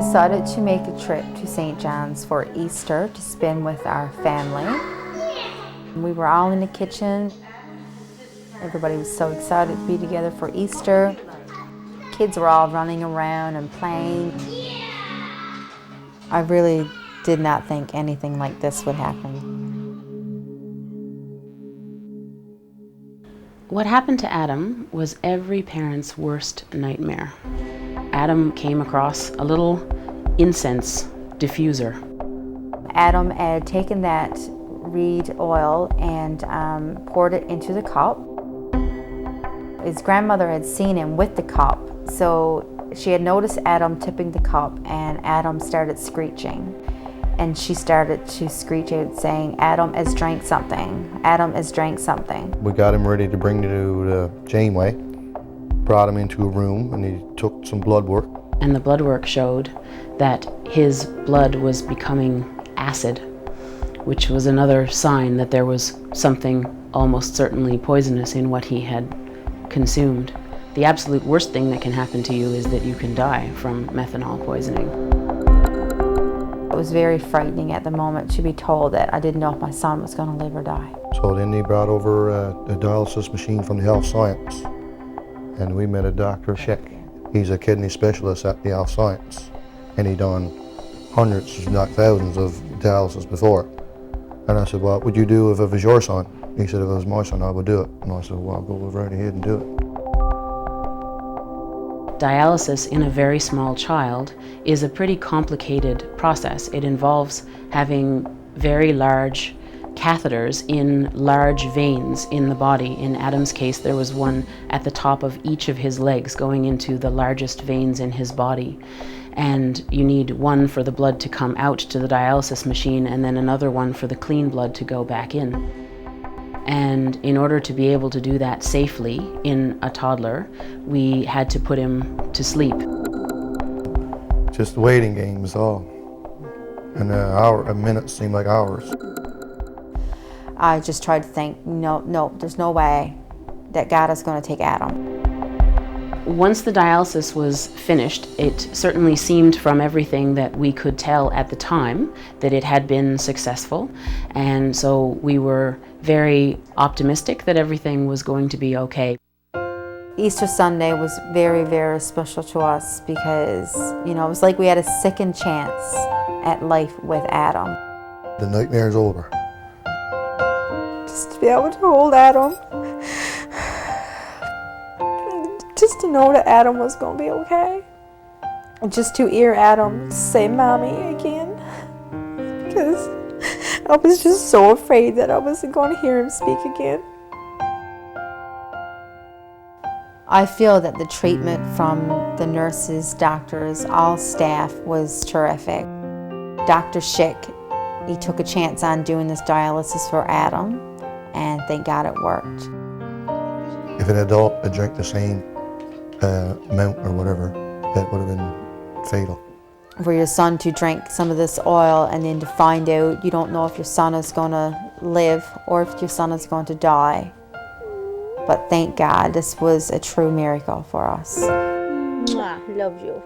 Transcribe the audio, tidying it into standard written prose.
decided to make a trip to St. John's for Easter to spend with our family. We were all in the kitchen. Everybody was so excited to be together for Easter. Kids were all running around and playing. I really did not think anything like this would happen. What happened to Adam was every parent's worst nightmare. Adam came across a little incense diffuser. Adam had taken that reed oil and poured it into the cup. His grandmother had seen him with the cup, so she had noticed Adam tipping the cup, and Adam started screeching. And she started to screech out saying, "Adam has drank something. Adam has drank something." We got him ready to bring to the Janeway, brought him into a room, and he took some blood work. And the blood work showed that his blood was becoming acid, which was another sign that there was something almost certainly poisonous in what he had consumed. The absolute worst thing that can happen to you is that you can die from methanol poisoning. It was very frightening at the moment to be told that I didn't know if my son was going to live or die. So then they brought over a dialysis machine from the Health Science, and we met a Dr. Schick. He's a kidney specialist at the Health Science, and he'd done hundreds, if not thousands, of dialysis before. And I said, "What would you do if it was your son?" He said, "If it was my son, I would do it." And I said, "Well, I'll go right ahead and do it." Dialysis in a very small child is a pretty complicated process. It involves having very large catheters in large veins in the body. In Adam's case, there was one at the top of each of his legs going into the largest veins in his body. And you need one for the blood to come out to the dialysis machine, and then another one for the clean blood to go back in. And in order to be able to do that safely in a toddler, we had to put him to sleep. Just the waiting game was all. And a minute seemed like hours. I just tried to think, no, there's no way that God is going to take Adam. Once the dialysis was finished, it certainly seemed from everything that we could tell at the time that it had been successful. And so we were very optimistic that everything was going to be okay. Easter Sunday was very, very special to us because, it was like we had a second chance at life with Adam. The nightmare's over. Just to be able to hold Adam. Just to know that Adam was going to be okay. Just to hear Adam say "Mommy" again. Because I was just so afraid that I wasn't going to hear him speak again. I feel that the treatment from the nurses, doctors, all staff was terrific. Dr. Schick, he took a chance on doing this dialysis for Adam, and thank God it worked. If an adult had drank the same amount or whatever, that would have been fatal. For your son to drink some of this oil and then to find out you don't know if your son is going to live or if your son is going to die. But thank God, this was a true miracle for us. Love you.